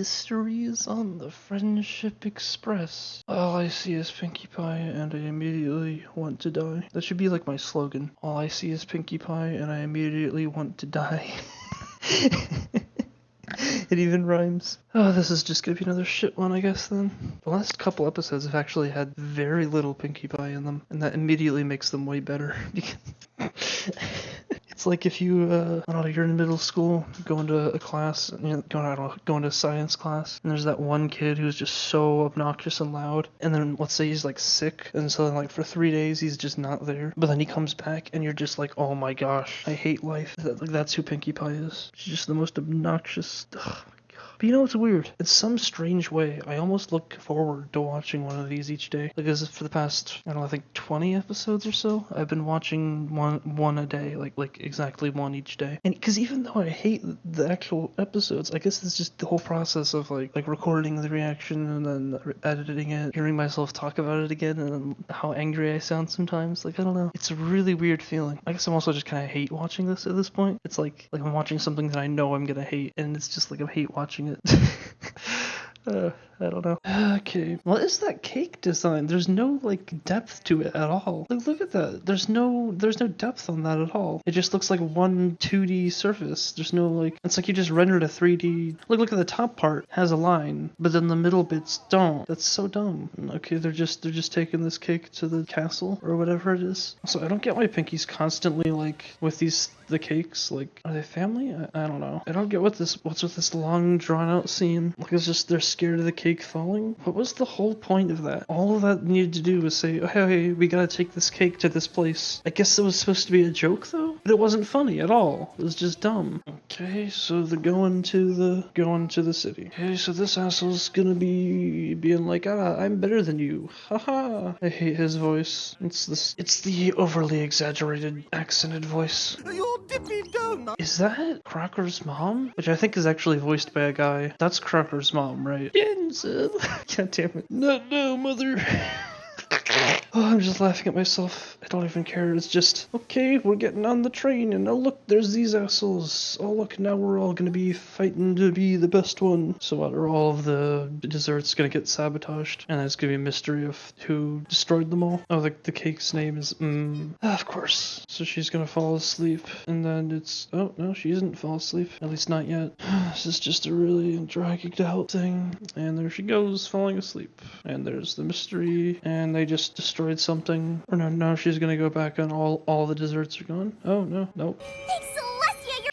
Mysteries on the Friendship Express. All I see is Pinkie Pie and I immediately want to die. That should be like my slogan. All I see is Pinkie Pie and I immediately want to die. It even rhymes. Oh, this is just gonna be another shit one, I guess, then. The last couple episodes have actually had very little Pinkie Pie in them, and that immediately makes them way better. It's like if you, I don't know, you're in middle school, going to a class, going to a science class, and there's that one kid who's just so obnoxious and loud, and then let's say he's like sick, and so then like for 3 days he's just not there, but then he comes back, and you're just like, oh my gosh, I hate life. That's who Pinkie Pie is. She's just the most obnoxious. Ugh. But you know what's weird? In some strange way, I almost look forward to watching one of these each day. Like, as if for the past, I don't know, I think 20 episodes or so, I've been watching one a day, like exactly one each day. And because even though I hate the actual episodes, I guess it's just the whole process of like recording the reaction and then editing it, hearing myself talk about it again, and then how angry I sound sometimes. Like, I don't know. It's a really weird feeling. I guess I'm also just kind of hate watching this at this point. It's like I'm watching something that I know I'm gonna hate, and it's just like I hate watching it. I don't know. Okay. What is that cake design? There's no, like, depth to it at all. Like, look at that. There's no depth on that at all. It just looks like one 2D surface. There's no, like, it's like you just rendered a 3D. Look at the top part has a line, but then the middle bits don't. That's so dumb. Okay, they're just taking this cake to the castle or whatever it is. So I don't get why Pinkie's constantly, like, with the cakes. Like, are they family? I don't know. I don't get what's with this long drawn out scene. Like, it's just they're scared of the cake falling. What was the whole point of that? All of that needed to do was say, oh, hey, we gotta take this cake to this place. I guess it was supposed to be a joke though, but it wasn't funny at all. It was just dumb. Okay, so they're going to the city. Okay, so this asshole's gonna be being like, I'm better than you. Haha. I hate his voice. It's the overly exaggerated accented voice. Is that Crocker's mom? Which I think is actually voiced by a guy. That's Crocker's mom, right? Denzel. God damn it. No, mother. Oh, I'm just laughing at myself. I don't even care. It's just, okay, we're getting on the train, and oh look, there's these assholes. Oh look, now we're all gonna be fighting to be the best one. So what, are all of the desserts gonna get sabotaged? And it's gonna be a mystery of who destroyed them all. Oh, the cake's name is, of course. So she's gonna fall asleep, and then it's, oh, no, she doesn't fall asleep. At least not yet. This is just a really dragged out thing. And there she goes, falling asleep. And there's the mystery, and they just destroyed something. Or no, she's gonna go back and all the desserts are gone. Oh, no, nope.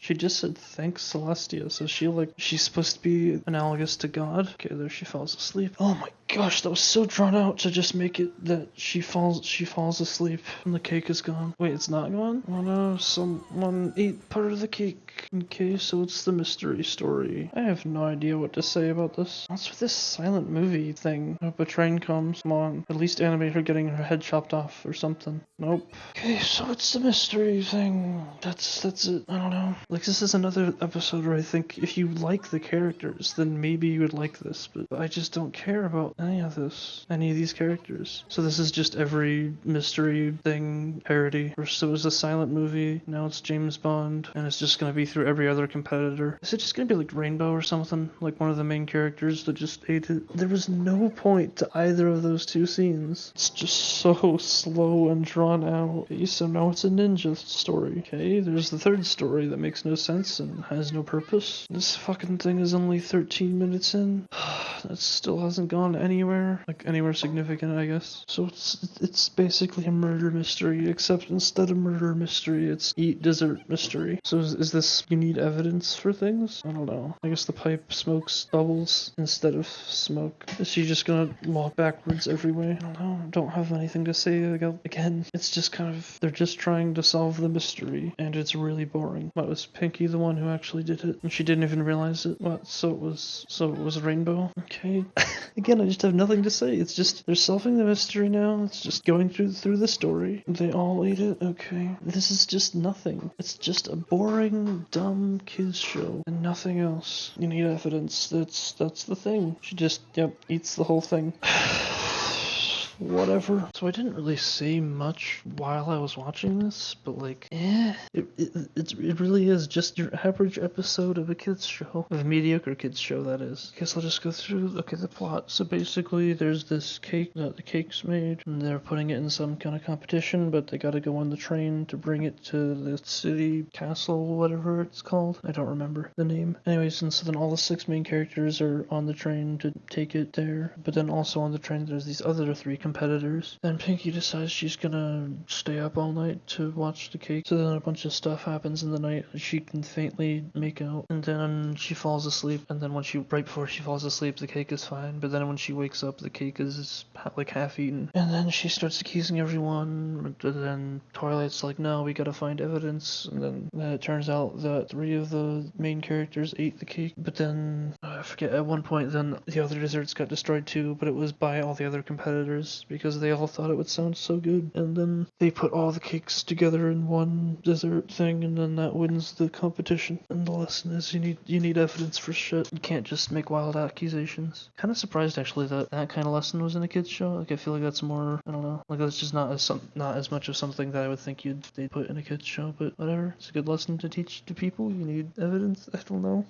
She just said thanks Celestia, so she's supposed to be analogous to God. Okay, there she falls asleep. Oh my gosh, that was so drawn out to just make it that she falls asleep and the cake is gone. Wait, it's not gone? Oh no, someone ate part of the cake. Okay, so it's the mystery story. I have no idea what to say about this. What's with this silent movie thing? I hope a train comes. Come on, at least animate her getting her head chopped off or something. Nope. Okay, so it's the mystery thing. That's it. I don't know. Like, this is another episode where I think if you like the characters, then maybe you would like this, but I just don't care about any of these characters. So this is just every mystery thing parody. First it was a silent movie, now it's James Bond, and it's just gonna be through every other competitor. Is it just gonna be like Rainbow or something? Like one of the main characters that just ate it? There was no point to either of those two scenes. It's just so slow and drawn out. Okay, so now it's a ninja story. Okay, there's the third story that makes no sense and has no purpose. This fucking thing is only 13 minutes in. That still hasn't gone anywhere. Like, anywhere significant, I guess. So it's basically a murder mystery, except instead of murder mystery, it's eat dessert mystery. So is this, you need evidence for things? I don't know. I guess the pipe smokes bubbles instead of smoke. Is she just gonna walk backwards every way? I don't know. Don't have anything to say again. It's just kind of, they're just trying to solve the mystery, and it's really boring. What, was Pinkie the one who actually did it? And she didn't even realize it? What, so it was Rainbow? Okay. Again, I just have nothing to say. It's just, they're solving the mystery now. It's just going through the story. They all ate it? Okay. This is just nothing. It's just a boring, dumb kids show and nothing else. You need evidence. That's the thing. She just, eats the whole thing. whatever. So I didn't really say much while I was watching this, but like, it really is just your average episode of a kids show, of a mediocre kids show, that is. Guess I'll just go through, okay, the plot. So basically, there's this cake that the cake's made, and they're putting it in some kind of competition, but they gotta go on the train to bring it to the city castle, whatever it's called. I don't remember the name. Anyways, and so then all the 6 main characters are on the train to take it there, but then also on the train there's these other 3 competitors. Then Pinky decides she's gonna stay up all night to watch the cake, so then a bunch of stuff happens in the night she can faintly make out, and then she falls asleep, and then right before she falls asleep, the cake is fine, but then when she wakes up, the cake is like half eaten, and then she starts accusing everyone, but then Twilight's like, no, we gotta find evidence, and then it turns out that 3 of the main characters ate the cake, but then, I forget, at one point then the other desserts got destroyed too, but it was by all the other competitors, because they all thought it would sound so good, and then they put all the cakes together in one dessert thing, and then that wins the competition. And the lesson is you need evidence for shit. You can't just make wild accusations. Kind of surprised actually that kind of lesson was in a kids show. Like I feel like that's more, I don't know, like that's just not as much of something that I would think they'd put in a kids show, but whatever. It's a good lesson to teach to people. You need evidence. I don't know.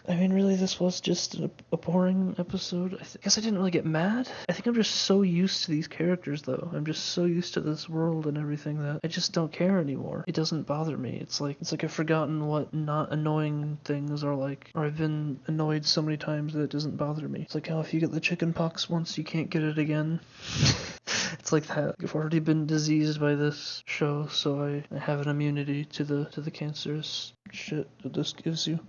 I mean, really, this was just a boring episode. I guess I didn't really get mad. I think I'm just so used to these characters, though. I'm just so used to this world and everything that I just don't care anymore. It doesn't bother me. It's like I've forgotten what not annoying things are like, or I've been annoyed so many times that it doesn't bother me. It's like how if you get the chicken pox once, you can't get it again. It's like that. I've already been diseased by this show, so I have an immunity to the cancerous shit that this gives you.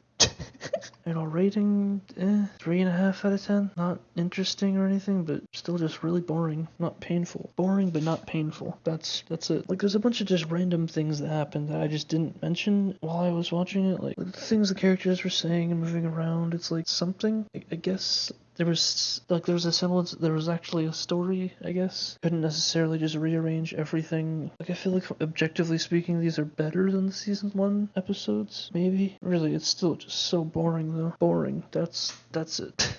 You know, rating, 3.5 out of 10. Not interesting or anything, but still just really boring. Not painful. Boring, but not painful. That's it. Like, there's a bunch of just random things that happened that I just didn't mention while I was watching it. Like the things the characters were saying and moving around. It's like something, I guess. There was a semblance, there was actually a story, I guess. Couldn't necessarily just rearrange everything. Like, I feel like, objectively speaking, these are better than the season 1 episodes, maybe? Really, it's still just so boring, though. Boring. That's it.